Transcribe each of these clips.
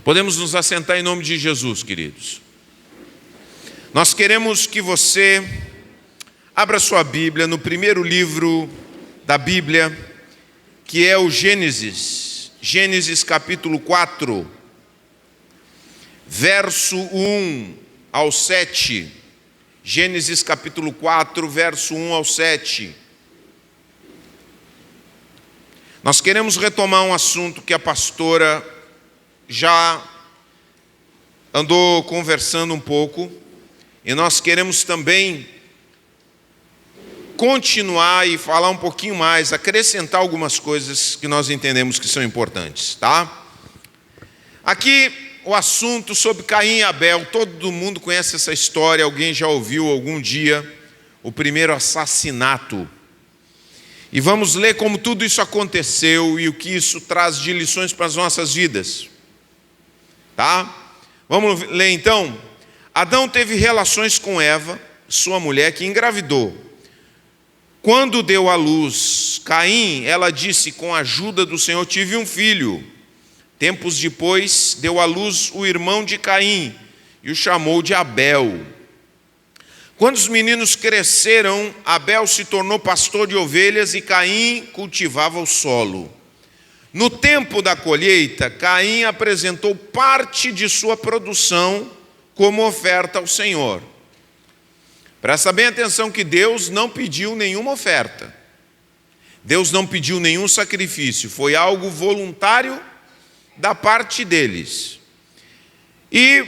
Podemos nos assentar em nome de Jesus, queridos. Nós queremos que você abra sua Bíblia no primeiro livro da Bíblia, que é o Gênesis. Gênesis capítulo 4, verso 1 ao 7. Gênesis capítulo 4, verso 1 ao 7. Nós queremos retomar um assunto que a pastora já andou conversando um pouco, e nós queremos também continuar e falar um pouquinho mais, acrescentar algumas coisas que nós entendemos que são importantes, tá? Aqui o assunto sobre Caim e Abel, todo mundo conhece essa história, alguém já ouviu algum dia o primeiro assassinato. E vamos ler como tudo isso aconteceu e o que isso traz de lições para as nossas vidas. Tá? Vamos ler então. Adão teve relações com Eva, sua mulher, que engravidou. Quando deu à luz Caim, ela disse: com a ajuda do Senhor tive um filho. Tempos depois, deu à luz o irmão de Caim e o chamou de Abel. Quando os meninos cresceram, Abel se tornou pastor de ovelhas e Caim cultivava o solo. No tempo da colheita, Caim apresentou parte de sua produção como oferta ao Senhor. Presta bem atenção que Deus não pediu nenhuma oferta. Deus não pediu nenhum sacrifício. Foi algo voluntário da parte deles. E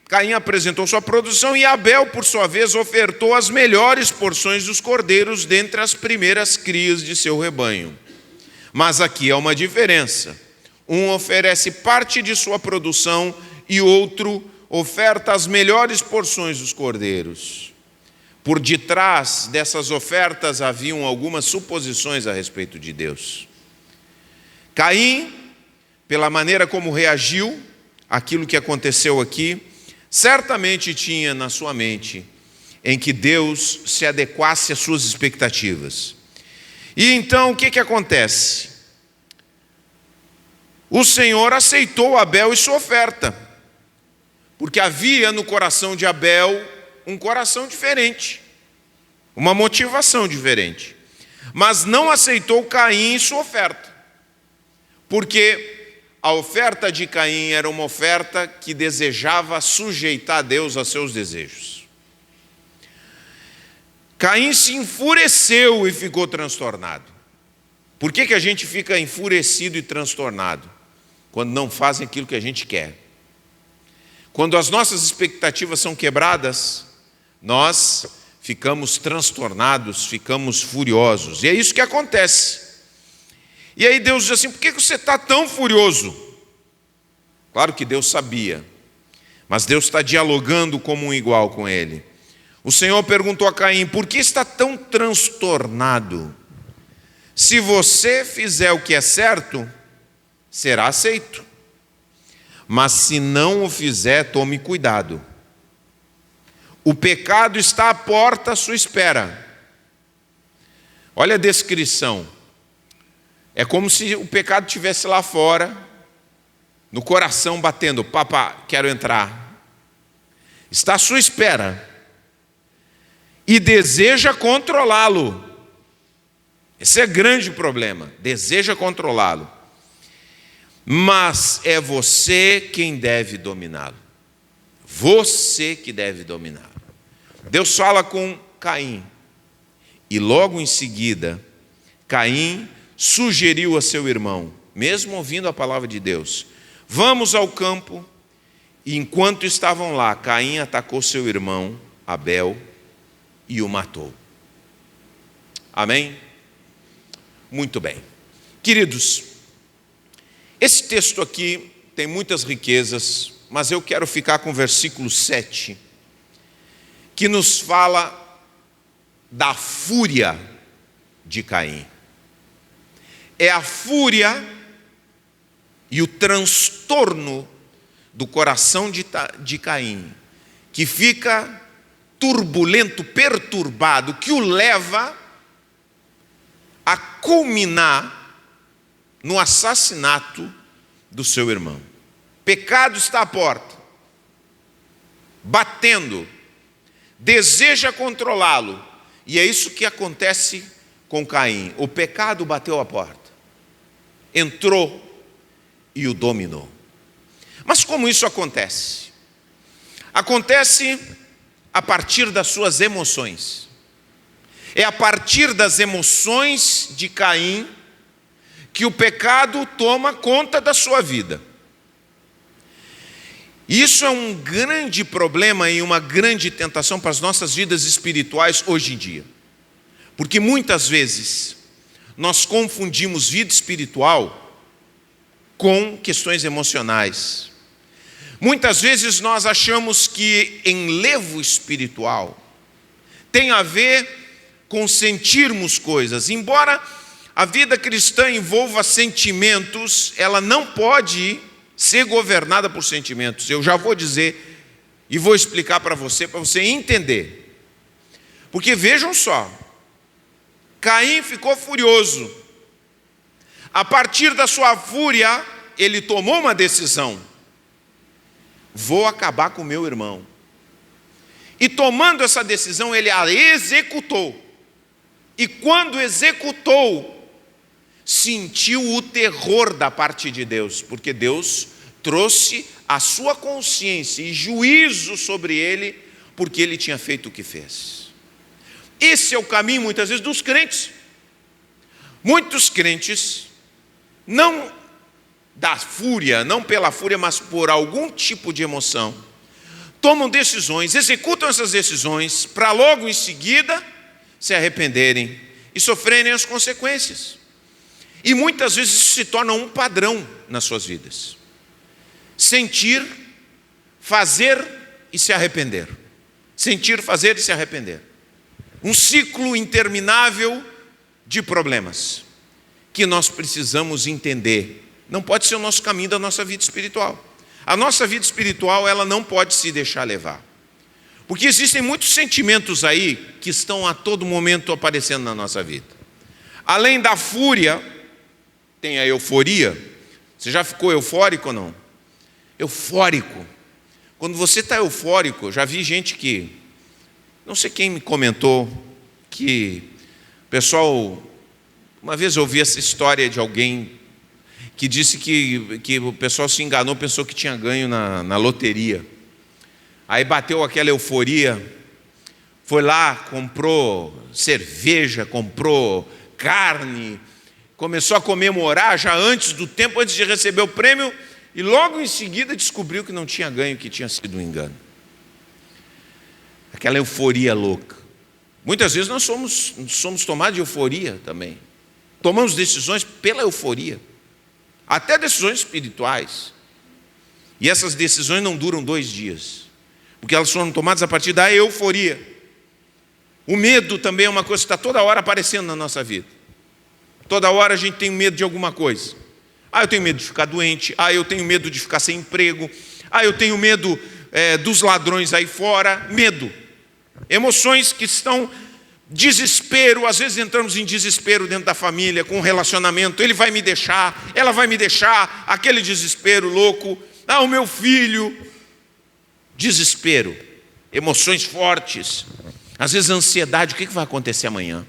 Caim apresentou sua produção e Abel, por sua vez, ofertou as melhores porções dos cordeiros dentre as primeiras crias de seu rebanho. Mas aqui há uma diferença. Um oferece parte de sua produção e outro oferta as melhores porções dos cordeiros. Por detrás dessas ofertas haviam algumas suposições a respeito de Deus. Caim, pela maneira como reagiu àquilo que aconteceu aqui, certamente tinha na sua mente em que Deus se adequasse às suas expectativas. E então o que acontece? O Senhor aceitou Abel e sua oferta, porque havia no coração de Abel um coração diferente, uma motivação diferente. Mas não aceitou Caim e sua oferta, porque a oferta de Caim era uma oferta que desejava sujeitar Deus a seus desejos. Caim se enfureceu e ficou transtornado. Por que a gente fica enfurecido e transtornado? Quando não fazem aquilo que a gente quer. Quando as nossas expectativas são quebradas, nós ficamos transtornados, ficamos furiosos. E é isso que acontece. E aí Deus diz assim: por que você está tão furioso? Claro que Deus sabia, mas Deus está dialogando como um igual com ele. O Senhor perguntou a Caim: por que está tão transtornado? Se você fizer o que é certo, será aceito. Mas se não o fizer, tome cuidado. O pecado está à porta à sua espera. Olha a descrição. É como se o pecado estivesse lá fora, no coração batendo: papá, quero entrar. Está à sua espera. E deseja controlá-lo. Esse é grande problema. Deseja controlá-lo. Mas é você quem deve dominá-lo. Você que deve dominá-lo. Deus fala com Caim. E logo em seguida, Caim sugeriu a seu irmão, mesmo ouvindo a palavra de Deus: vamos ao campo. E enquanto estavam lá, Caim atacou seu irmão Abel e o matou. Amém? Muito bem. Queridos, esse texto aqui tem muitas riquezas, mas eu quero ficar com o versículo 7, que nos fala da fúria de Caim. É a fúria e o transtorno do coração de Caim, que fica turbulento, perturbado, que o leva a culminar no assassinato do seu irmão. pecado está à porta, batendo, deseja controlá-lo, e é isso que acontece com Caim. O pecado bateu à porta, entrou e o dominou. Mas como isso acontece? Acontece a partir das suas emoções. É a partir das emoções de Caim que o pecado toma conta da sua vida. Isso é um grande problema e uma grande tentação para as nossas vidas espirituais hoje em dia. Porque muitas vezes nós confundimos vida espiritual com questões emocionais. Muitas vezes nós achamos que enlevo espiritual tem a ver com sentirmos coisas. Embora a vida cristã envolva sentimentos, ela não pode ser governada por sentimentos. Eu já vou dizer e vou explicar para você entender. Porque vejam só, Caim ficou furioso. A partir da sua fúria, ele tomou uma decisão: vou acabar com o meu irmão. E tomando essa decisão, ele a executou. E quando executou, sentiu o terror da parte de Deus, porque Deus trouxe a sua consciência e juízo sobre ele, porque ele tinha feito o que fez. Esse é o caminho, muitas vezes, dos crentes. Muitos crentes, não da fúria, não pela fúria, mas por algum tipo de emoção, tomam decisões, executam essas decisões, para logo em seguida se arrependerem e sofrerem as consequências. E muitas vezes isso se torna um padrão nas suas vidas. Sentir, fazer e se arrepender. Sentir, fazer e se arrepender. Um ciclo interminável de problemas que nós precisamos entender. Não pode ser o nosso caminho da nossa vida espiritual. A nossa vida espiritual, ela não pode se deixar levar. Porque existem muitos sentimentos aí que estão a todo momento aparecendo na nossa vida. Além da fúria, tem a euforia. Você já ficou eufórico ou não? Eufórico. Quando você está eufórico, já vi gente que, não sei quem me comentou, que o pessoal, uma vez eu ouvi essa história de alguém que disse que o pessoal se enganou, pensou que tinha ganho na loteria. Aí bateu aquela euforia, foi lá, comprou cerveja, comprou carne, começou a comemorar já antes do tempo, antes de receber o prêmio, e logo em seguida descobriu que não tinha ganho, que tinha sido um engano. Aquela euforia louca. Muitas vezes nós somos tomados de euforia também. Tomamos decisões pela euforia. Até decisões espirituais. E essas decisões não duram 2 dias. Porque elas foram tomadas a partir da euforia. O medo também é uma coisa que está toda hora aparecendo na nossa vida. Toda hora a gente tem medo de alguma coisa. Eu tenho medo de ficar doente. Eu tenho medo de ficar sem emprego. Eu tenho medo dos ladrões aí fora. Medo. Emoções que estão... Desespero, às vezes entramos em desespero dentro da família, com um relacionamento, ele vai me deixar, ela vai me deixar, aquele desespero louco, o meu filho, desespero, emoções fortes, às vezes ansiedade, o que vai acontecer amanhã?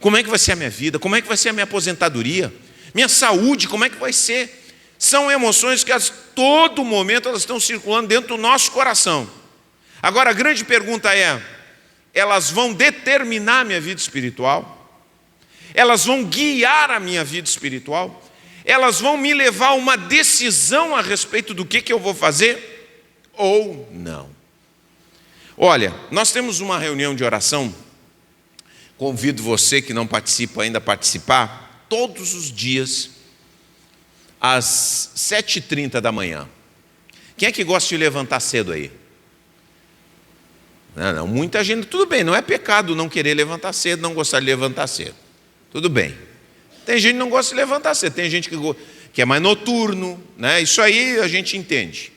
Como é que vai ser a minha vida? Como é que vai ser a minha aposentadoria? Minha saúde, como é que vai ser? São emoções que a todo momento elas estão circulando dentro do nosso coração. Agora a grande pergunta é, elas vão determinar a minha vida espiritual? Elas vão guiar a minha vida espiritual? Elas vão me levar a uma decisão a respeito do que eu vou fazer? Ou não? Olha, nós temos uma reunião de oração, convido você que não participa ainda a participar, todos os dias, às 7h30 da manhã. Quem é que gosta de levantar cedo aí? Não, muita gente, tudo bem, não é pecado não querer levantar cedo, não gostar de levantar cedo. Tudo bem. Tem gente que não gosta de levantar cedo, tem gente que é mais noturno, né? Isso aí a gente entende.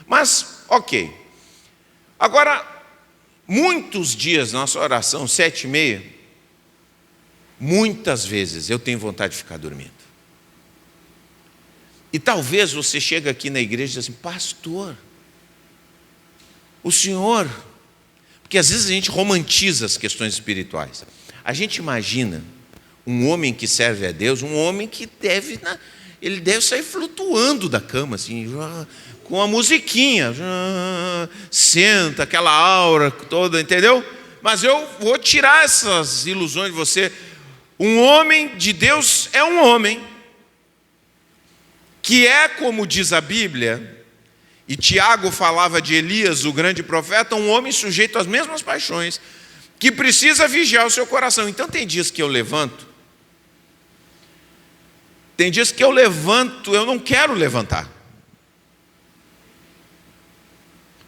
Mas, ok. Agora, muitos dias, nossa oração, 7h30, muitas vezes eu tenho vontade de ficar dormindo. E talvez você chegue aqui na igreja e diz assim: pastor, o senhor... Porque às vezes a gente romantiza as questões espirituais. A gente imagina um homem que serve a Deus, um homem que ele deve sair flutuando da cama, assim, com a musiquinha, senta, aquela aura toda, entendeu? Mas eu vou tirar essas ilusões de você. Um homem de Deus é um homem que é, como diz a Bíblia, e Tiago falava de Elias, o grande profeta, um homem sujeito às mesmas paixões, que precisa vigiar o seu coração. Então tem dias que eu levanto, eu não quero levantar.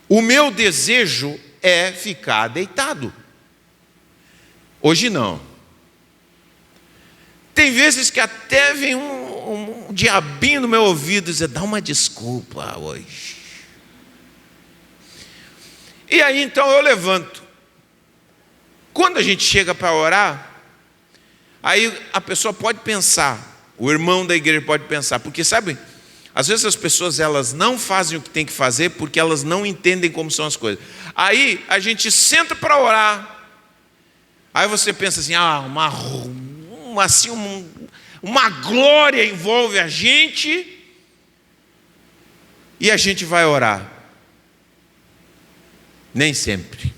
O meu desejo é ficar deitado. Hoje não. Tem vezes que até vem um diabinho no meu ouvido e diz: dá uma desculpa hoje. E aí então eu levanto. Quando a gente chega para orar, aí a pessoa pode pensar, o irmão da igreja pode pensar, porque sabe, às vezes as pessoas elas não fazem o que tem que fazer porque elas não entendem como são as coisas. Aí a gente senta para orar, aí você pensa assim: uma glória envolve a gente, e a gente vai orar. Nem sempre.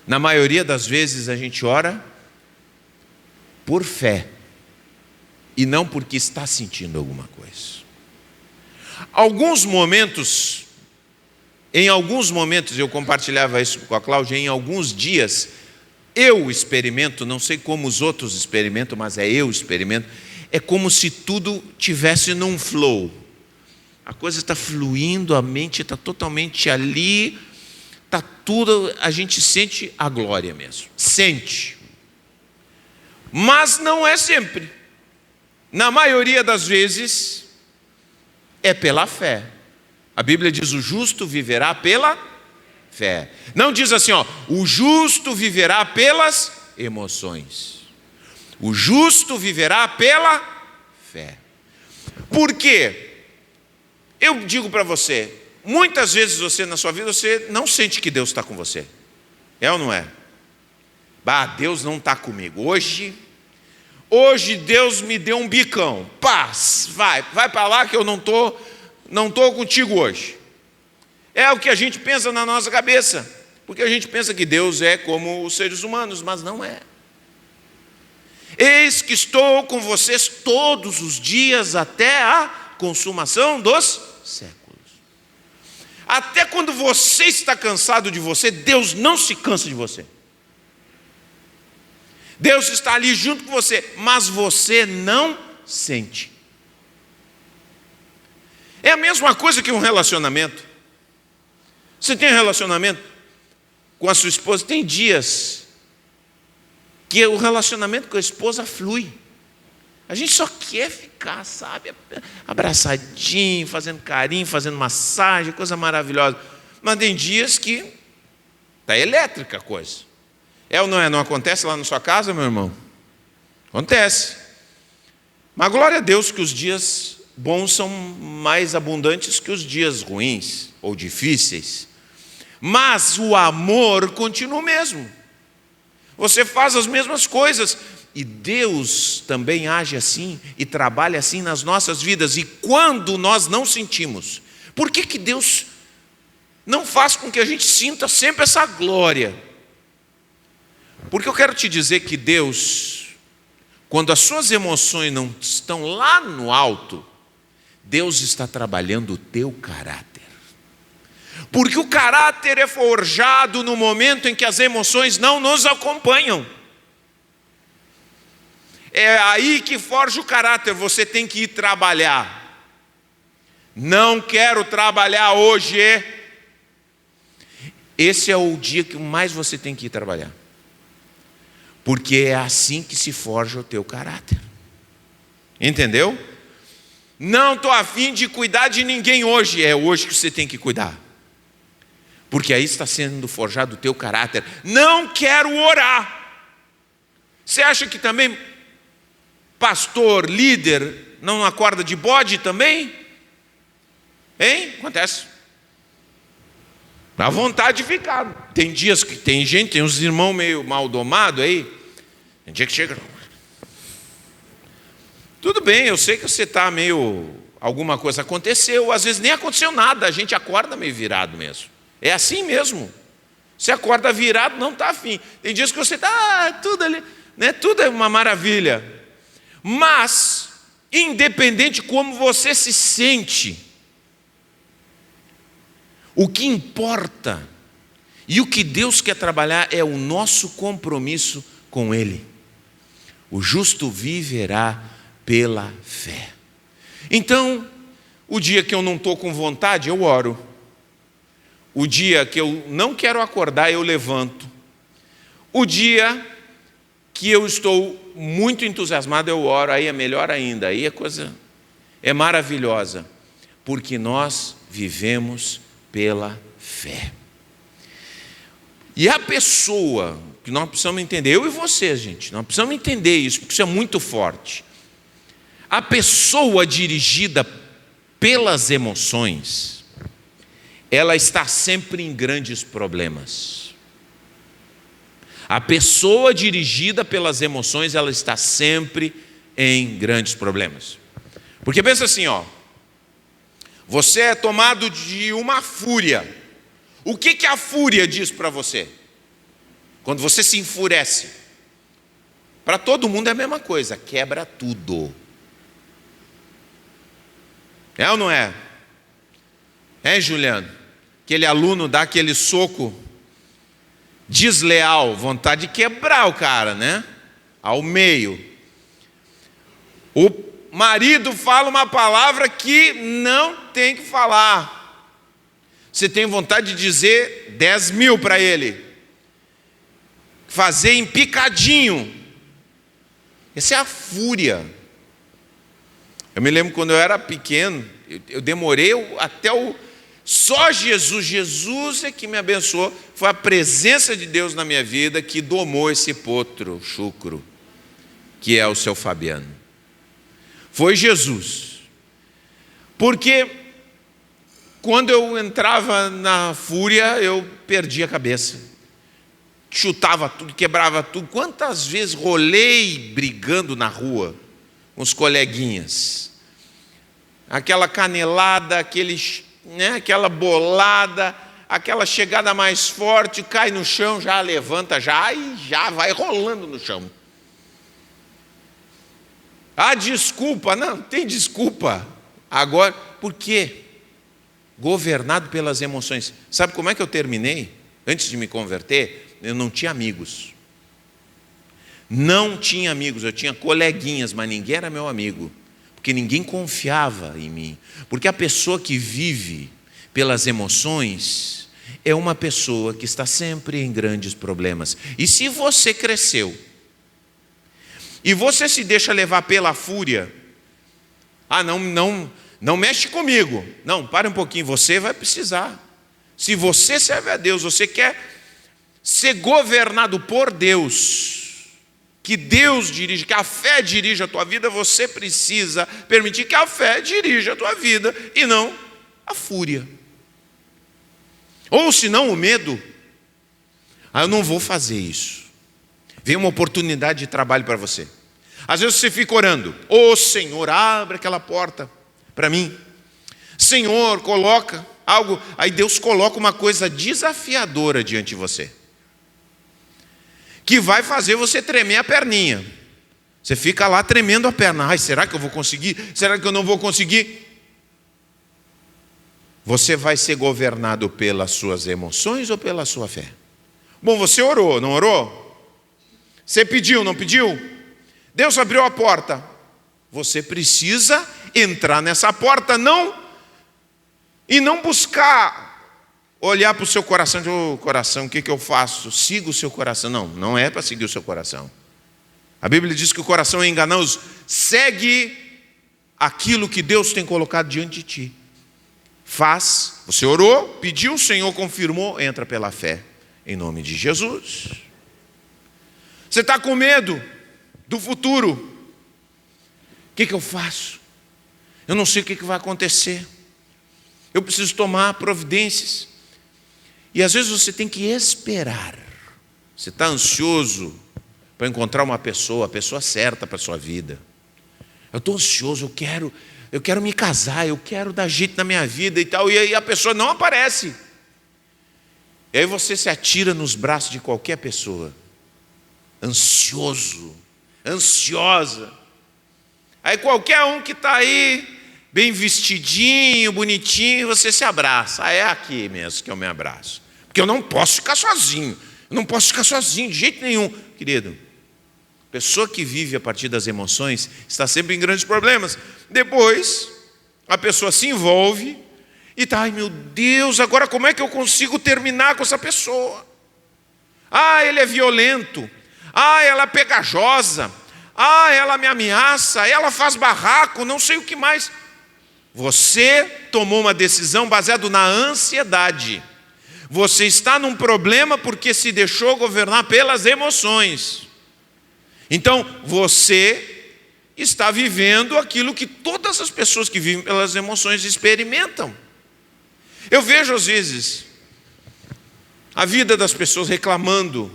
Na maioria das vezes a gente ora por fé e não porque está sentindo alguma coisa. Em alguns momentos eu compartilhava isso com a Cláudia, em alguns dias eu experimento, não sei como os outros experimentam, mas eu experimento, é como se tudo tivesse num flow. A coisa está fluindo, a mente está totalmente ali, está tudo, a gente sente a glória mesmo, sente. Mas não é sempre. Na maioria das vezes é pela fé. A Bíblia diz: o justo viverá pela fé. Não diz assim, o justo viverá pelas emoções. O justo viverá pela fé. Por quê? Eu digo para você, muitas vezes você na sua vida, você não sente que Deus está com você. É ou não é? Deus não está comigo. Hoje Deus me deu um bicão. Paz, vai para lá que eu não tô contigo hoje. É o que a gente pensa na nossa cabeça, porque a gente pensa que Deus é como os seres humanos, mas não é. Eis que estou com vocês todos os dias até a consumação dos séculos. Até quando você está cansado de você, Deus não se cansa de você. Deus está ali junto com você, mas você não sente. É a mesma coisa que um relacionamento. Você tem um relacionamento com a sua esposa, tem dias que o relacionamento com a esposa flui. A gente só quer ficar, sabe, abraçadinho, fazendo carinho, fazendo massagem, coisa maravilhosa. Mas tem dias que está elétrica a coisa. É ou não é? Não acontece lá na sua casa, meu irmão? Acontece. Mas glória a Deus que os dias bons são mais abundantes que os dias ruins ou difíceis. Mas o amor continua o mesmo. Você faz as mesmas coisas. E Deus também age assim e trabalha assim nas nossas vidas. E quando nós não sentimos, por que Deus não faz com que a gente sinta sempre essa glória? Porque eu quero te dizer que Deus, quando as suas emoções não estão lá no alto, Deus está trabalhando o teu caráter. Porque o caráter é forjado no momento em que as emoções não nos acompanham. É aí que forja o caráter, você tem que ir trabalhar. Não quero trabalhar hoje. Esse é o dia que mais você tem que ir trabalhar. Porque é assim que se forja o teu caráter. Entendeu? Não estou a fim de cuidar de ninguém hoje. É hoje que você tem que cuidar. Porque aí está sendo forjado o teu caráter. Não quero orar. Você acha que também pastor, líder, não acorda de bode também? Hein? Acontece. Dá vontade de ficar. Tem dias que tem gente, tem uns irmãos meio maldomados aí. Tem dia que chega. Tudo bem, eu sei que você está meio. Alguma coisa aconteceu, às vezes nem aconteceu nada, a gente acorda meio virado mesmo. É assim mesmo. Você acorda virado, não está afim. Tem dias que você está tudo ali, né? Tudo é uma maravilha. Mas, independente de como você se sente, o que importa e o que Deus quer trabalhar é o nosso compromisso com Ele. O justo viverá pela fé. Então, o dia que eu não estou com vontade, eu oro. O dia que eu não quero acordar, eu levanto. O dia que eu estou muito entusiasmado, eu oro. Aí é melhor ainda, aí a coisa é maravilhosa. Porque nós vivemos pela fé. E a pessoa que nós precisamos entender, eu e você, gente, nós precisamos entender isso, porque isso é muito forte. A pessoa dirigida pelas emoções, ela está sempre em grandes problemas. A pessoa dirigida pelas emoções, ela está sempre em grandes problemas. Porque pensa assim, ó, você é tomado de uma fúria. O que a fúria diz para você? Quando você se enfurece. Para todo mundo é a mesma coisa, quebra tudo. É ou não é? É, Juliano? Aquele aluno dá aquele soco desleal, vontade de quebrar o cara, né? Ao meio. O marido fala uma palavra que não tem que falar. Você tem vontade de dizer 10 mil para ele. Fazer em picadinho. Essa é a fúria. Eu me lembro quando eu era pequeno, eu demorei até só Jesus é que me abençoou. Foi a presença de Deus na minha vida que domou esse potro chucro, que é o seu Fabiano. Foi Jesus. Porque quando eu entrava na fúria, eu perdia a cabeça. Chutava tudo, quebrava tudo. Quantas vezes rolei brigando na rua com os coleguinhas? Aquela canelada, aquela bolada, aquela chegada mais forte, cai no chão, já levanta, e já vai rolando no chão. Ah, desculpa, não tem desculpa. Agora, por quê? Governado pelas emoções. Sabe como é que eu terminei? Antes de me converter, eu não tinha amigos. Não tinha amigos, eu tinha coleguinhas, mas ninguém era meu amigo. Porque ninguém confiava em mim. Porque a pessoa que vive pelas emoções é uma pessoa que está sempre em grandes problemas. E se você cresceu e você se deixa levar pela fúria, não mexe comigo. Não, para um pouquinho, você vai precisar. Se você serve a Deus, você quer ser governado por Deus, que Deus dirige, que a fé dirija a tua vida, você precisa permitir que a fé dirija a tua vida e não a fúria. Ou senão o medo. Eu não vou fazer isso. Vem uma oportunidade de trabalho para você. Às vezes você fica orando. Senhor, abre aquela porta para mim. Senhor, coloca algo. Aí Deus coloca uma coisa desafiadora diante de você, que vai fazer você tremer a perninha. Você fica lá tremendo a perna. Será que eu vou conseguir? Será que eu não vou conseguir? Você vai ser governado pelas suas emoções ou pela sua fé? Bom, você orou, não orou? Você pediu, não pediu? Deus abriu a porta. Você precisa entrar nessa porta, e não buscar olhar para o seu coração de coração, o que eu faço? Siga o seu coração. Não é para seguir o seu coração. A Bíblia diz que o coração é enganoso. Segue aquilo que Deus tem colocado diante de ti. Faz. Você orou, pediu, o Senhor confirmou, entra pela fé, em nome de Jesus. Você está com medo do futuro. O que eu faço? Eu não sei o que vai acontecer. Eu preciso tomar providências. E às vezes você tem que esperar. Você está ansioso para encontrar uma pessoa, a pessoa certa para a sua vida. Eu estou ansioso, eu quero me casar, eu quero dar jeito na minha vida e tal. E aí a pessoa não aparece. E aí você se atira nos braços de qualquer pessoa. Ansioso, ansiosa. Aí qualquer um que está aí, bem vestidinho, bonitinho, você se abraça. É aqui mesmo que eu me abraço. Porque eu não posso ficar sozinho. Eu não posso ficar sozinho, de jeito nenhum. Querido, pessoa que vive a partir das emoções está sempre em grandes problemas. Depois, a pessoa se envolve e está, ai meu Deus, agora como é que eu consigo terminar com essa pessoa? Ah, ele é violento. Ah, ela é pegajosa. Ah, ela me ameaça. Ela faz barraco, não sei o que mais. Você tomou uma decisão baseada na ansiedade. Você está num problema porque se deixou governar pelas emoções. Então, você está vivendo aquilo que todas as pessoas que vivem pelas emoções experimentam. Eu vejo às vezes a vida das pessoas reclamando,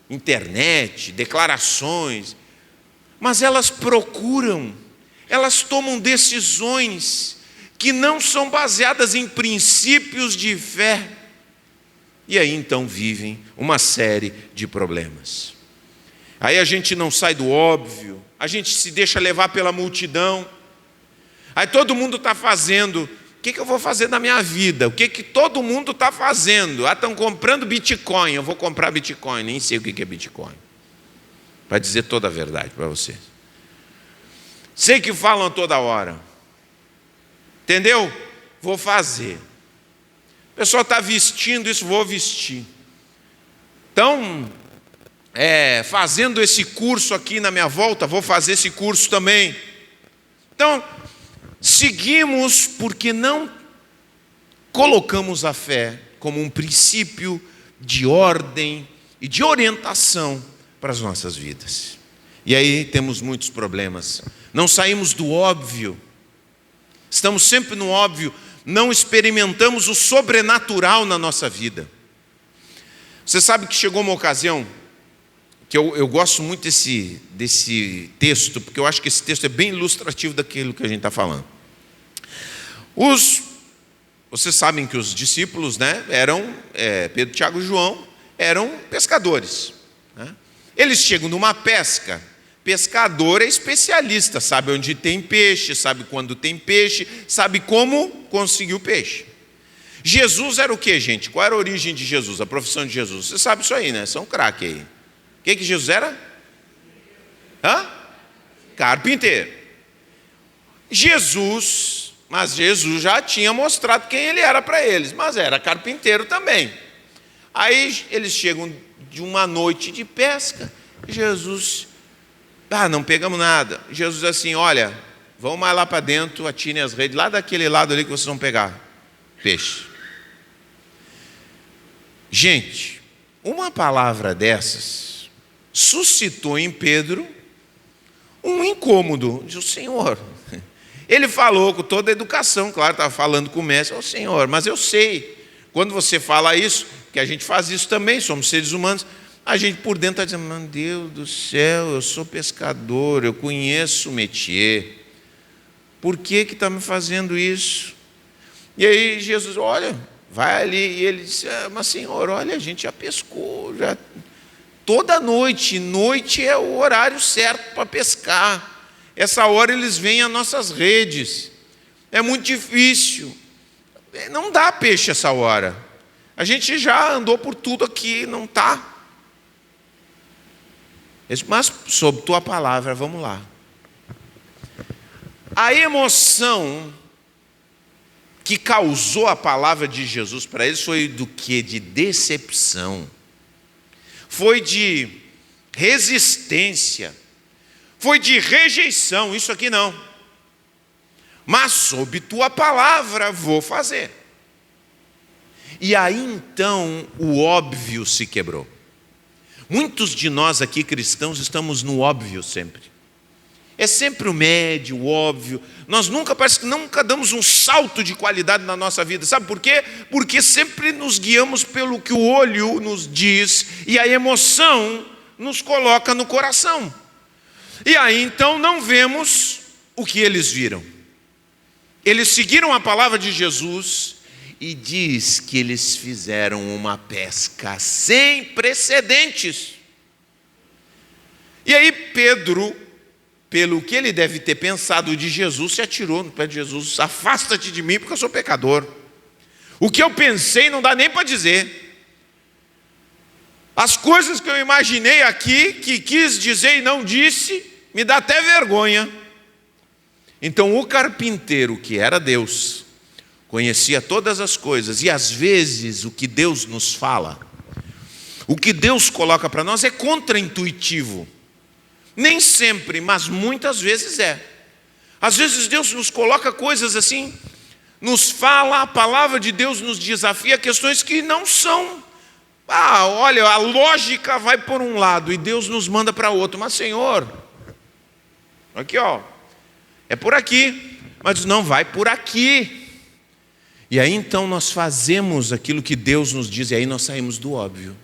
internet, declarações, mas elas elas tomam decisões que não são baseadas em princípios de fé. E aí então vivem uma série de problemas. Aí a gente não sai do óbvio, a gente se deixa levar pela multidão. Aí todo mundo está fazendo, o que eu vou fazer na minha vida? O que todo mundo está fazendo? Ah, estão comprando Bitcoin, eu vou comprar Bitcoin, nem sei o que é Bitcoin. Para dizer toda a verdade para vocês. Sei que falam toda hora. Entendeu? Vou fazer. O pessoal está vestindo isso, vou vestir. Então, fazendo esse curso aqui na minha volta, vou fazer esse curso também. Então, seguimos porque não colocamos a fé como um princípio de ordem e de orientação para as nossas vidas. E aí temos muitos problemas. Não saímos do óbvio. Estamos sempre no óbvio. Não experimentamos o sobrenatural na nossa vida. Você sabe que chegou uma ocasião que eu gosto muito desse texto, porque eu acho que esse texto é bem ilustrativo daquilo que a gente está falando. Vocês sabem que os discípulos, eram, Pedro, Tiago e João, eram pescadores. Eles chegam numa pesca. Pescador é especialista, sabe onde tem peixe, sabe quando tem peixe, sabe como conseguir o peixe. Jesus era o que, gente? Qual era a origem de Jesus, a profissão de Jesus? Você sabe isso aí, né? São craque aí. O que Jesus era? Carpinteiro. Mas Jesus já tinha mostrado quem ele era para eles, mas era carpinteiro também. Aí eles chegam de uma noite de pesca, Jesus... não pegamos nada. Jesus diz assim, olha, vão mais lá para dentro, atinem as redes, lá daquele lado ali que vocês vão pegar peixe. Gente, uma palavra dessas suscitou em Pedro um incômodo. Diz, Senhor, ele falou com toda a educação, claro, estava falando com o mestre, Senhor, mas eu sei, quando você fala isso, que a gente faz isso também, somos seres humanos, a gente por dentro está dizendo, meu Deus do céu, eu sou pescador, eu conheço o métier. Por que está me fazendo isso? E aí Jesus, olha, vai ali. E ele disse, mas Senhor, olha, a gente já pescou. Toda noite é o horário certo para pescar. Essa hora eles vêm às nossas redes. É muito difícil. Não dá peixe essa hora. A gente já andou por tudo aqui, não está. Mas sob tua palavra, vamos lá. A emoção que causou a palavra de Jesus para eles foi do que? De decepção. Foi de resistência. Foi de rejeição. Isso aqui não. Mas sob tua palavra vou fazer. E aí então o óbvio se quebrou. Muitos de nós aqui cristãos estamos no óbvio sempre. É sempre o médio, o óbvio. Nós parece que nunca damos um salto de qualidade na nossa vida. Sabe por quê? Porque sempre nos guiamos pelo que o olho nos diz e a emoção nos coloca no coração. E aí então não vemos o que eles viram. Eles seguiram a palavra de Jesus e diz que eles fizeram uma pesca sem precedentes. E aí Pedro, pelo que ele deve ter pensado de Jesus, se atirou no pé de Jesus: afasta-te de mim, porque eu sou pecador. O que eu pensei não dá nem para dizer. As coisas que eu imaginei aqui, que quis dizer e não disse, me dá até vergonha. Então o carpinteiro, que era Deus, conhecia todas as coisas, e às vezes o que Deus nos fala, o que Deus coloca para nós é contraintuitivo. Nem sempre, mas muitas vezes é. Às vezes Deus nos coloca coisas assim, nos fala, a palavra de Deus nos desafia questões que não são. Olha, a lógica vai por um lado e Deus nos manda para outro. Mas Senhor, aqui é por aqui, mas não vai por aqui. E aí então nós fazemos aquilo que Deus nos diz, e aí nós saímos do óbvio.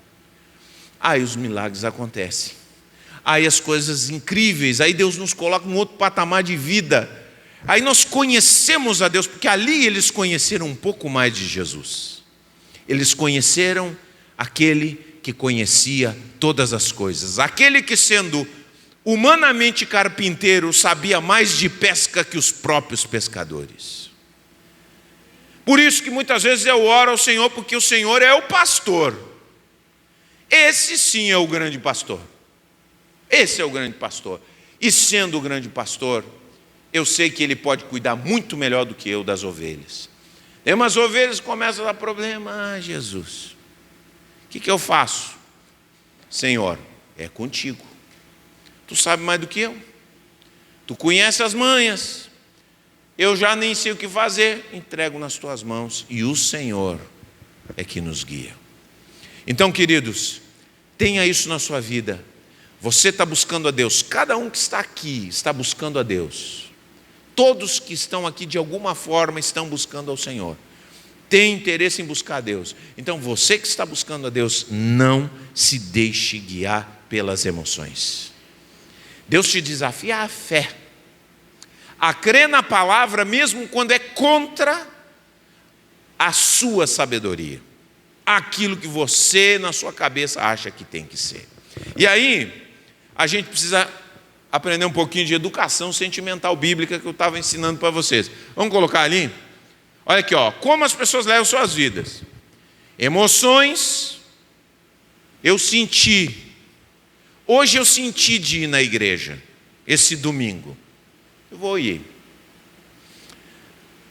Aí os milagres acontecem. Aí as coisas incríveis, aí Deus nos coloca em outro patamar de vida. Aí nós conhecemos a Deus, porque ali eles conheceram um pouco mais de Jesus. Eles conheceram aquele que conhecia todas as coisas, aquele que, sendo humanamente carpinteiro, sabia mais de pesca que os próprios pescadores. Por isso que muitas vezes eu oro ao Senhor, porque o Senhor é o pastor. Esse sim é o grande pastor. Esse é o grande pastor. E sendo o grande pastor, eu sei que Ele pode cuidar muito melhor do que eu das ovelhas. Tem umas ovelhas que começam a dar problema. Jesus, o que eu faço? Senhor, é contigo. Tu sabe mais do que eu. Tu conhece as manhas. Eu já nem sei o que fazer. Entrego nas tuas mãos. E o Senhor é que nos guia. Então, queridos, tenha isso na sua vida. Você está buscando a Deus. Cada um que está aqui está buscando a Deus. Todos que estão aqui de alguma forma estão buscando ao Senhor. Tem interesse em buscar a Deus. Então você que está buscando a Deus, não se deixe guiar pelas emoções. Deus te desafia à fé, a crer na palavra mesmo quando é contra a sua sabedoria, aquilo que você na sua cabeça acha que tem que ser. E aí a gente precisa aprender um pouquinho de educação sentimental bíblica que eu estava ensinando para vocês. Vamos colocar ali? Olha aqui, como as pessoas levam suas vidas. Emoções, eu senti. Hoje eu senti de ir na igreja, esse domingo. Eu vou ir.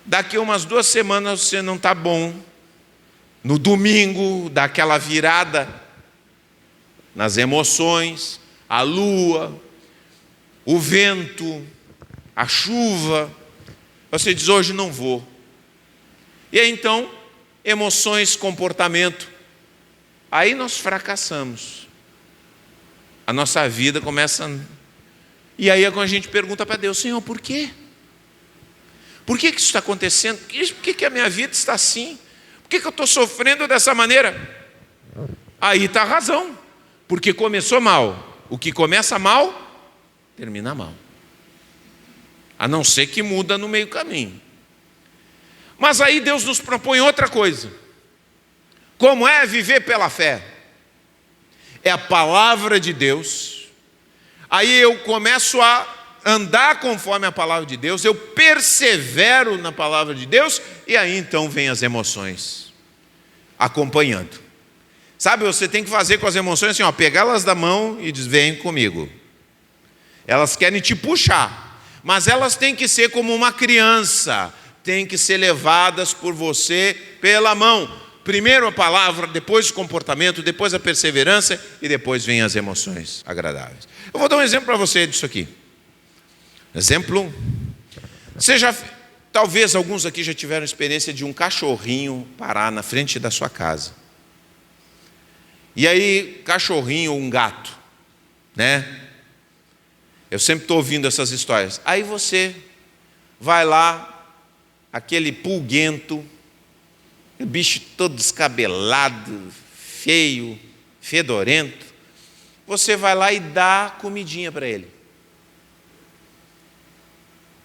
Daqui umas 2 semanas você não está bom. No domingo, dá aquela virada nas emoções, a lua, o vento, a chuva. Você diz: hoje não vou. E aí então, emoções, comportamento. Aí nós fracassamos. A nossa vida começa. E aí é quando a gente pergunta para Deus: Senhor, por quê? Por que isso está acontecendo? Por que a minha vida está assim? Por que eu estou sofrendo dessa maneira? Aí está a razão. Porque começou mal. O que começa mal, termina mal. A não ser que muda no meio do caminho. Mas aí Deus nos propõe outra coisa. Como é viver pela fé? É a palavra de Deus. Aí eu começo a andar conforme a palavra de Deus, eu persevero na palavra de Deus, e aí então vem as emoções acompanhando. Sabe, você tem que fazer com as emoções assim, pegá-las da mão e dizer: vem comigo. Elas querem te puxar, mas elas têm que ser como uma criança, têm que ser levadas por você pela mão. Primeiro a palavra, depois o comportamento, depois a perseverança e depois vem as emoções agradáveis. Eu vou dar um exemplo para você disso aqui. Exemplo, talvez alguns aqui já tiveram experiência de um cachorrinho parar na frente da sua casa. E aí, cachorrinho ou um gato, né? Eu sempre estou ouvindo essas histórias. Aí você vai lá, aquele pulguento, o bicho todo descabelado, feio, fedorento, você vai lá e dá comidinha para ele.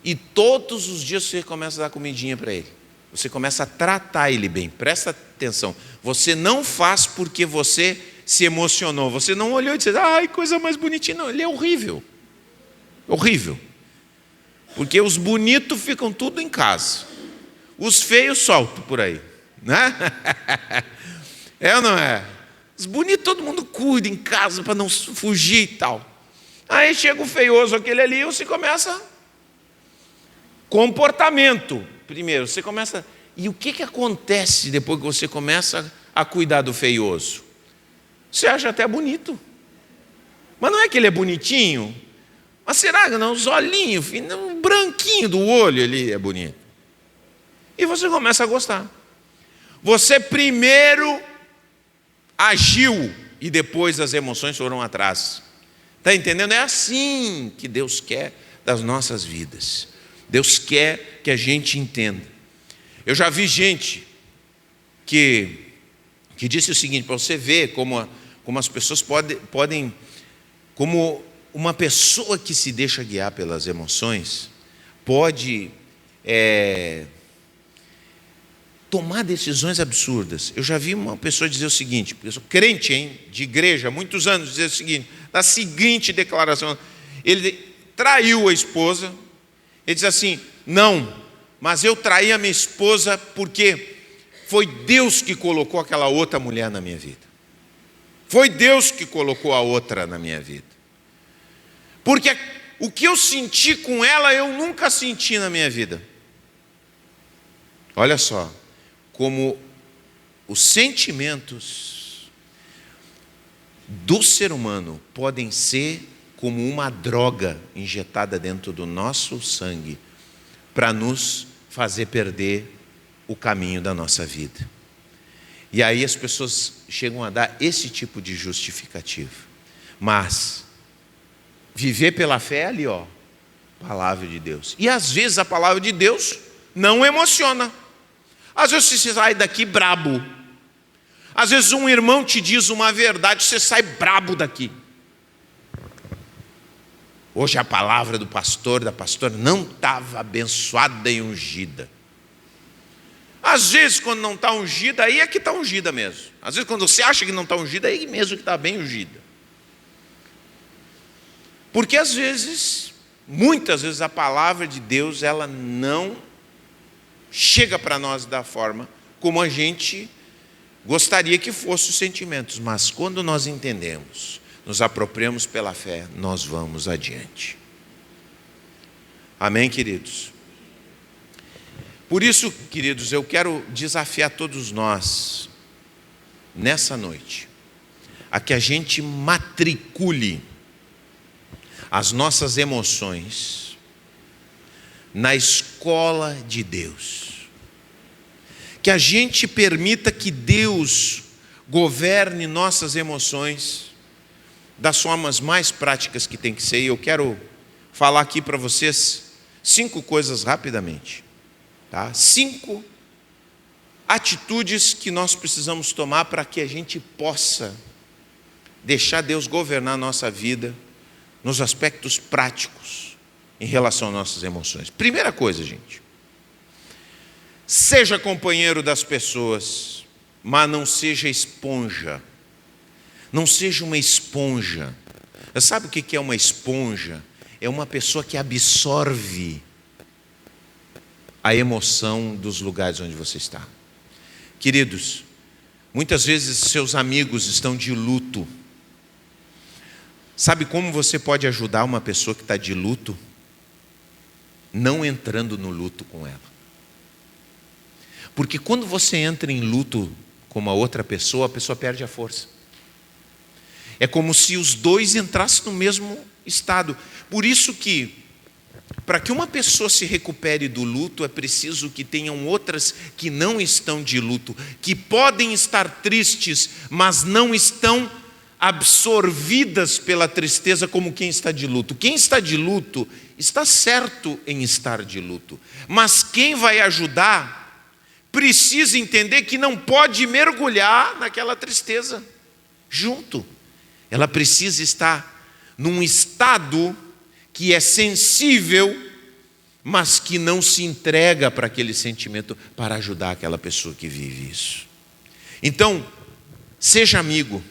E todos os dias você começa a dar comidinha para ele. Você começa a tratar ele bem. Presta atenção. Você não faz porque você se emocionou. Você não olhou e disse, ai, coisa mais bonitinha. Não, ele é horrível. Horrível. Porque os bonitos ficam tudo em casa. Os feios soltam por aí. Né? É ou não é? Os bonitos todo mundo cuida em casa para não fugir e tal. Aí chega o feioso aquele ali e você começa... Comportamento. Primeiro, você começa... E o que acontece depois que você começa a cuidar do feioso? Você acha até bonito. Mas não é que ele é bonitinho? Mas será que não? Os olhinhos, o branquinho do olho ali é bonito. E você começa a gostar. Você primeiro agiu e depois as emoções foram atrás. Está entendendo? É assim que Deus quer das nossas vidas. Deus quer que a gente entenda. Eu já vi gente que disse o seguinte, para você ver como as pessoas podem, como uma pessoa que se deixa guiar pelas emoções, pode tomar decisões absurdas. Eu já vi uma pessoa dizer o seguinte, crente, de igreja, há muitos anos, dizer o seguinte, da seguinte declaração, ele traiu a esposa, ele diz assim, não, mas eu traí a minha esposa porque foi Deus que colocou aquela outra mulher na minha vida. Foi Deus que colocou a outra na minha vida. Porque o que eu senti com ela, eu nunca senti na minha vida. Olha só, como os sentimentos do ser humano podem ser como uma droga injetada dentro do nosso sangue para nos fazer perder o caminho da nossa vida. E aí as pessoas chegam a dar esse tipo de justificativa. Mas viver pela fé é ali, palavra de Deus. E às vezes a palavra de Deus não emociona. Às vezes você sai daqui brabo. Às vezes um irmão te diz uma verdade, você sai brabo daqui. Hoje a palavra do pastor, da pastora, não estava abençoada e ungida. Às vezes quando não está ungida, aí é que está ungida mesmo. Às vezes quando você acha que não está ungida, aí mesmo que está bem ungida. Porque às vezes, muitas vezes a palavra de Deus, ela não chega para nós da forma como a gente gostaria que fossem os sentimentos. Mas quando nós entendemos, nos apropriamos pela fé, nós vamos adiante. Amém, queridos? Por isso, queridos, eu quero desafiar todos nós, nessa noite, a que a gente matricule as nossas emoções na escola de Deus. Que a gente permita que Deus governe nossas emoções das formas mais práticas que tem que ser. E eu quero falar aqui para vocês 5 coisas rapidamente. Tá? 5 atitudes que nós precisamos tomar para que a gente possa deixar Deus governar a nossa vida nos aspectos práticos em relação às nossas emoções. Primeira coisa, gente. Seja companheiro das pessoas, mas não seja esponja. Não seja uma esponja. Sabe o que é uma esponja? É uma pessoa que absorve a emoção dos lugares onde você está. Queridos, muitas vezes seus amigos estão de luto. Sabe como você pode ajudar uma pessoa que está de luto? Não entrando no luto com ela. Porque quando você entra em luto com uma outra pessoa, a pessoa perde a força. É como se os dois entrassem no mesmo estado. Por isso que, para que uma pessoa se recupere do luto, é preciso que tenham outras que não estão de luto, que podem estar tristes, mas não estão absorvidas pela tristeza como quem está de luto. Quem está de luto está certo em estar de luto, mas quem vai ajudar precisa entender que não pode mergulhar naquela tristeza junto. Ela precisa estar num estado que é sensível, mas que não se entrega para aquele sentimento para ajudar aquela pessoa que vive isso. Então, seja amigo,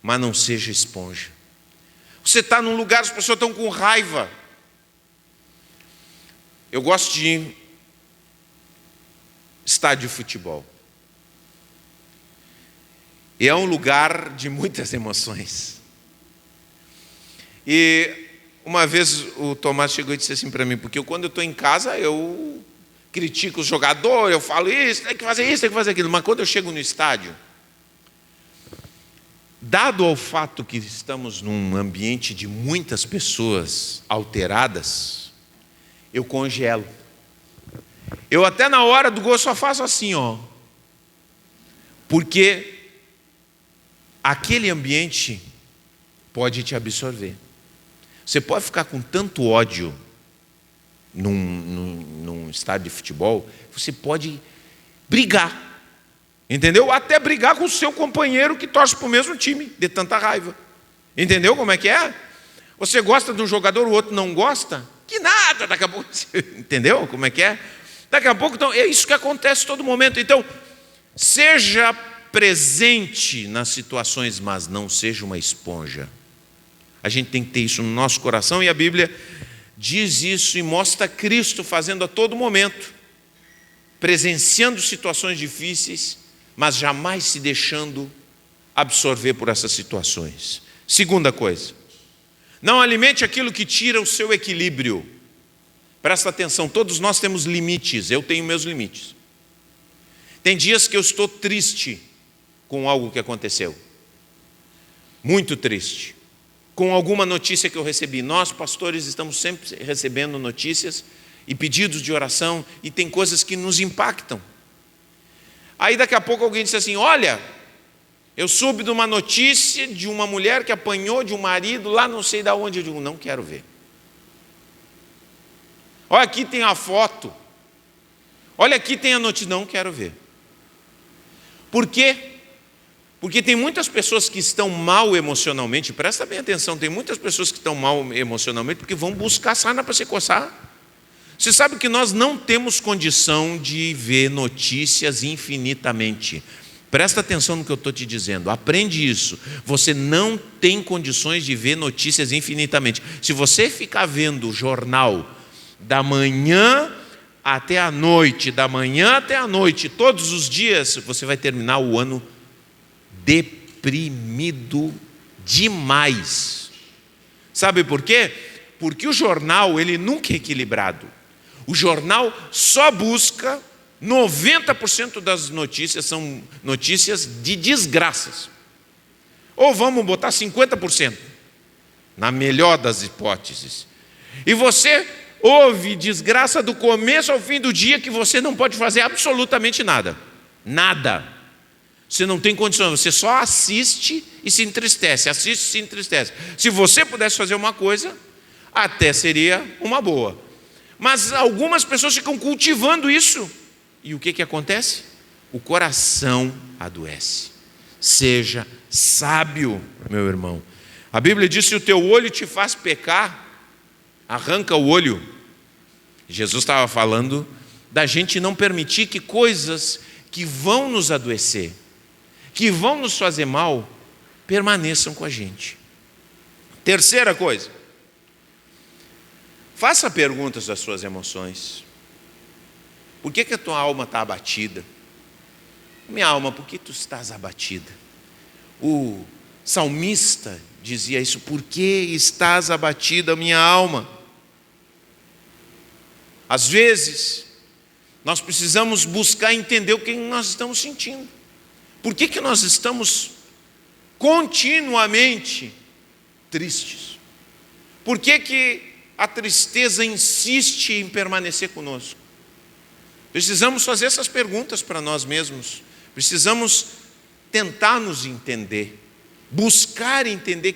mas não seja esponja. Você está num lugar, as pessoas estão com raiva. Eu gosto de ir estádio de futebol. E é um lugar de muitas emoções. E uma vez o Tomás chegou e disse assim para mim, porque quando eu estou em casa eu critico o jogador, eu falo isso, tem que fazer isso, tem que fazer aquilo. Mas quando eu chego no estádio, dado ao fato que estamos num ambiente de muitas pessoas alteradas, eu congelo. Eu até na hora do gol só faço assim, ó. Porque aquele ambiente pode te absorver. Você pode ficar com tanto ódio num estádio de futebol, você pode brigar. Entendeu? Até brigar com o seu companheiro que torce para o mesmo time, de tanta raiva. Entendeu como é que é? Você gosta de um jogador, o outro não gosta? Que nada, daqui a pouco... Entendeu como é que é? Daqui a pouco, então, é isso que acontece todo momento. Então, seja presente nas situações, mas não seja uma esponja. A gente tem que ter isso no nosso coração, e a Bíblia diz isso e mostra Cristo fazendo a todo momento, presenciando situações difíceis, mas jamais se deixando absorver por essas situações. Segunda coisa, não alimente aquilo que tira o seu equilíbrio. Presta atenção, todos nós temos limites, eu tenho meus limites. Tem dias que eu estou triste com algo que aconteceu, muito triste, com alguma notícia que eu recebi. Nós, pastores, estamos sempre recebendo notícias e pedidos de oração, e tem coisas que nos impactam. Aí daqui a pouco alguém diz assim, olha, eu soube de uma notícia de uma mulher que apanhou de um marido lá não sei de onde. Eu digo, não quero ver. Olha, aqui tem a foto. Olha, aqui tem a notícia. Não quero ver. Por quê? Porque tem muitas pessoas que estão mal emocionalmente. Presta bem atenção, tem muitas pessoas que estão mal emocionalmente porque vão buscar sarna para se coçar. Você sabe que nós não temos condição de ver notícias infinitamente. Presta atenção no que eu estou te dizendo, aprende isso. Você não tem condições de ver notícias infinitamente. Se você ficar vendo o jornal da manhã até a noite, da manhã até a noite, todos os dias, você vai terminar o ano deprimido demais. Sabe por quê? Porque o jornal, ele nunca é equilibrado. O jornal só busca 90% das notícias são notícias de desgraças. Ou vamos botar 50%, na melhor das hipóteses. E você ouve desgraça do começo ao fim do dia que você não pode fazer absolutamente nada. Nada. Você não tem condições, você só assiste e se entristece, assiste e se entristece. Se você pudesse fazer uma coisa, até seria uma boa. Mas algumas pessoas ficam cultivando isso. E o que acontece? O coração adoece. Seja sábio, meu irmão. A Bíblia diz, se o teu olho te faz pecar, arranca o olho. Jesus estava falando da gente não permitir que coisas que vão nos adoecer, que vão nos fazer mal, permaneçam com a gente. Terceira coisa, faça perguntas das suas emoções. Por que a tua alma está abatida? Minha alma, por que tu estás abatida? O salmista dizia isso, por que estás abatida, minha alma? Às vezes, nós precisamos buscar entender o que nós estamos sentindo. Por que nós estamos continuamente tristes? Por que a tristeza insiste em permanecer conosco? Precisamos fazer essas perguntas para nós mesmos. Precisamos tentar nos entender. buscar entender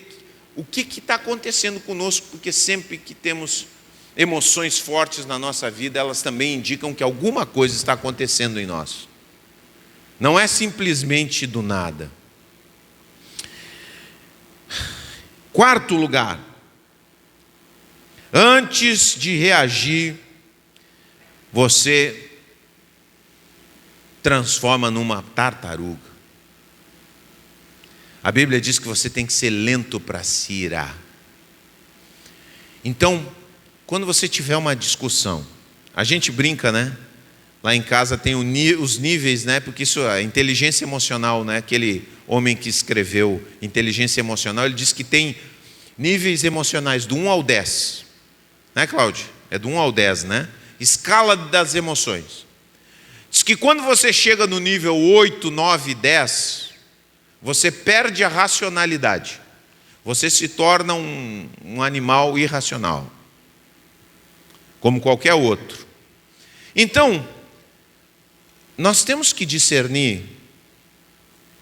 o que está acontecendo conosco, porque sempre que temos emoções fortes na nossa vida, elas também indicam que alguma coisa está acontecendo em nós. Não é simplesmente do nada. Quarto lugar, antes de reagir, você transforma numa tartaruga. A Bíblia diz que você tem que ser lento para se irar. Então, quando você tiver uma discussão, a gente brinca, né? Lá em casa tem os níveis, né? Porque isso é inteligência emocional, né? Aquele homem que escreveu Inteligência Emocional, ele diz que tem níveis emocionais do 1 ao 10. Né, Cláudio? É do 1 ao 10, né? Escala das emoções. Diz que quando você chega no nível 8, 9, 10, você perde a racionalidade. Você se torna um animal irracional, como qualquer outro. Então, nós temos que discernir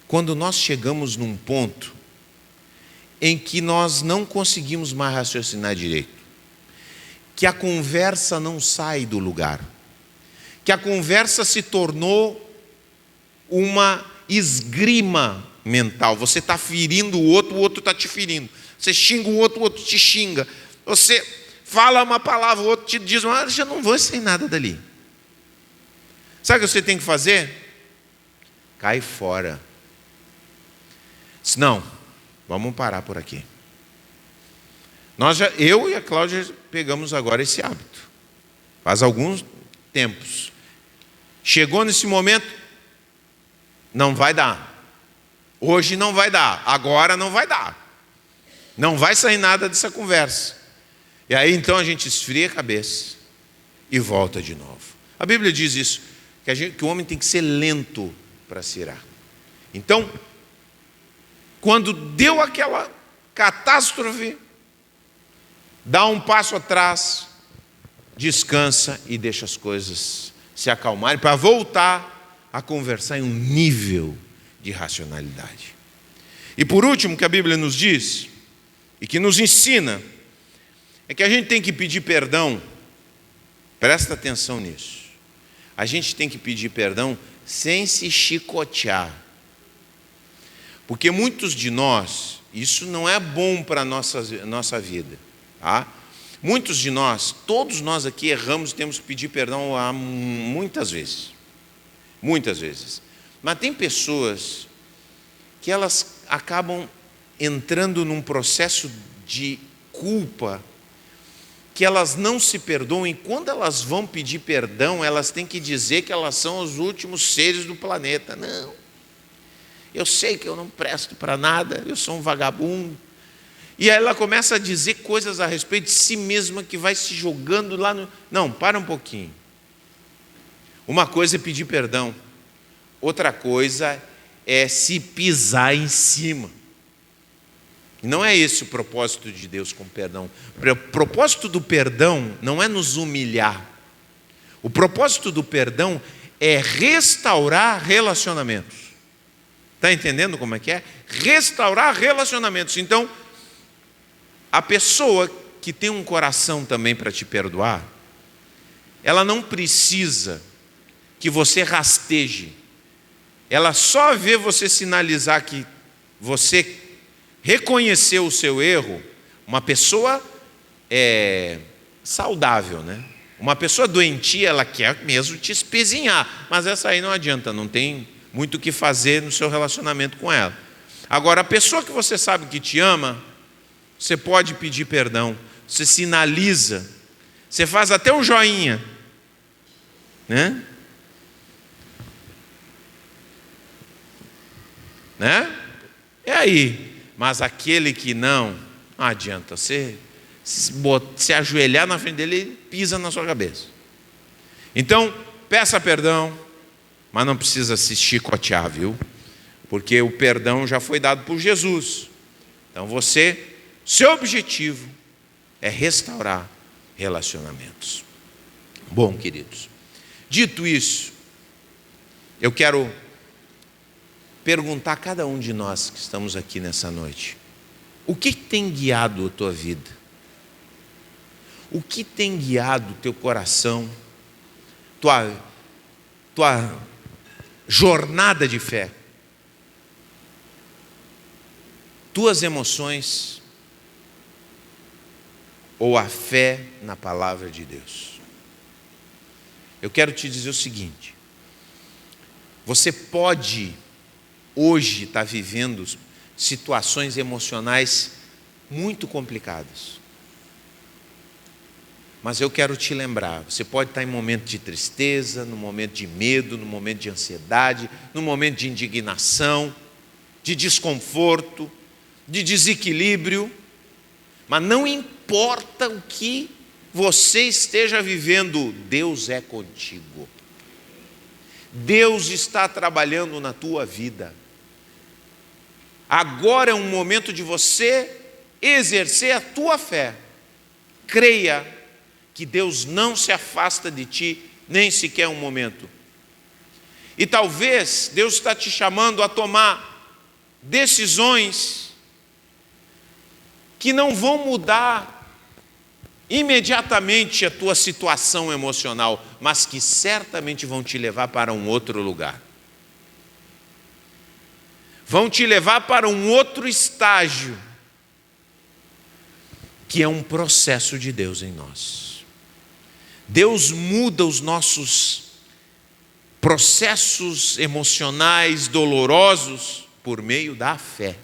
quando nós chegamos num ponto em que nós não conseguimos mais raciocinar direito, que a conversa não sai do lugar, que a conversa se tornou uma esgrima mental. Você está ferindo o outro está te ferindo. Você xinga o outro te xinga. Você fala uma palavra, o outro te diz, já não vou sair nada dali. Sabe o que você tem que fazer? Cai fora. Não, vamos parar por aqui. Eu e a Cláudia pegamos agora esse hábito. Faz alguns tempos. Chegou nesse momento, não vai dar. Hoje não vai dar, agora não vai dar. Não vai sair nada dessa conversa. E aí então a gente esfria a cabeça e volta de novo. A Bíblia diz isso, que o homem tem que ser lento para se irar. Então, quando deu aquela catástrofe, dá um passo atrás, descansa e deixa as coisas se acalmarem para voltar a conversar em um nível de racionalidade. E por último, que a Bíblia nos diz e que nos ensina é que a gente tem que pedir perdão. Presta atenção nisso. A gente tem que pedir perdão sem se chicotear. Porque muitos de nós, isso não é bom para a nossa vida, tá? Muitos de nós, todos nós aqui erramos e temos que pedir perdão muitas vezes. Muitas vezes. Mas tem pessoas que elas acabam entrando num processo de culpa, que elas não se perdoam, e quando elas vão pedir perdão, elas têm que dizer que elas são os últimos seres do planeta. Não, eu sei que eu não presto para nada, eu sou um vagabundo. E aí ela começa a dizer coisas a respeito de si mesma, que vai se jogando lá no... Não, para um pouquinho. Uma coisa é pedir perdão, outra coisa é se pisar em cima. Não é esse o propósito de Deus com o perdão. O propósito do perdão não é nos humilhar. O propósito do perdão é restaurar relacionamentos. Está entendendo como é que é? Restaurar relacionamentos. Então, a pessoa que tem um coração também para te perdoar, ela não precisa que você rasteje. Ela só vê você sinalizar que você reconheceu o seu erro. Uma pessoa saudável, né? Uma pessoa doentia, ela quer mesmo te espezinhar, mas essa aí não adianta, não tem muito o que fazer no seu relacionamento com ela. Agora, a pessoa que você sabe que te ama, você pode pedir perdão, você sinaliza, você faz até um joinha, né? É aí. Mas aquele que não adianta, você se ajoelhar na frente dele, ele pisa na sua cabeça. Então, peça perdão, mas não precisa se chicotear, viu? Porque o perdão já foi dado por Jesus. Então seu objetivo é restaurar relacionamentos. Bom, queridos, dito isso, eu quero perguntar a cada um de nós que estamos aqui nessa noite: o que tem guiado a tua vida? O que tem guiado o teu coração, tua jornada de fé? Tuas emoções ou a fé na palavra de Deus? Eu quero te dizer o seguinte: você pode hoje estar vivendo situações emocionais muito complicadas, mas eu quero te lembrar, você pode estar em momento de tristeza, no momento de medo, no momento de ansiedade, no momento de indignação, de desconforto, de desequilíbrio, mas não importa o que você esteja vivendo, Deus é contigo. Deus está trabalhando na tua vida. Agora é um momento de você exercer a tua fé. Creia que Deus não se afasta de ti, nem sequer um momento. E talvez Deus está te chamando a tomar decisões que não vão mudar imediatamente a tua situação emocional, mas que certamente vão te levar para um outro lugar. Vão te levar para um outro estágio, que é um processo de Deus em nós. Deus muda os nossos processos emocionais dolorosos por meio da fé.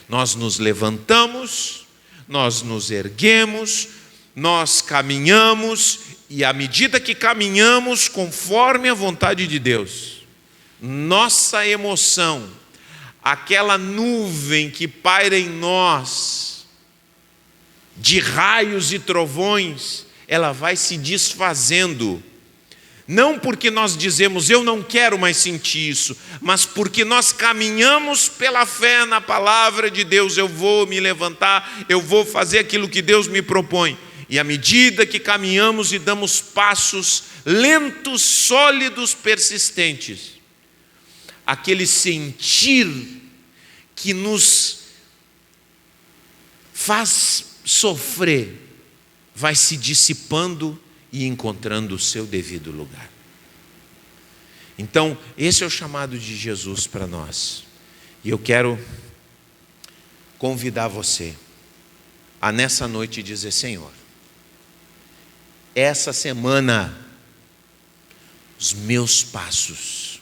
Nós nos levantamos, nós nos erguemos, nós caminhamos, e à medida que caminhamos conforme a vontade de Deus, nossa emoção, aquela nuvem que paira em nós, de raios e trovões, ela vai se desfazendo. Não porque nós dizemos, eu não quero mais sentir isso, mas porque nós caminhamos pela fé na palavra de Deus. Eu vou me levantar, eu vou fazer aquilo que Deus me propõe. E à medida que caminhamos e damos passos lentos, sólidos, persistentes, aquele sentir que nos faz sofrer vai se dissipando e encontrando o seu devido lugar. Então, esse é o chamado de Jesus para nós. E eu quero convidar você a nessa noite dizer: Senhor, essa semana os meus passos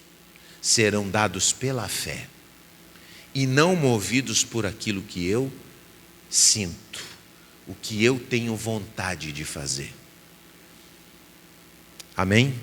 serão dados pela fé e não movidos por aquilo que eu sinto, o que eu tenho vontade de fazer. Amém?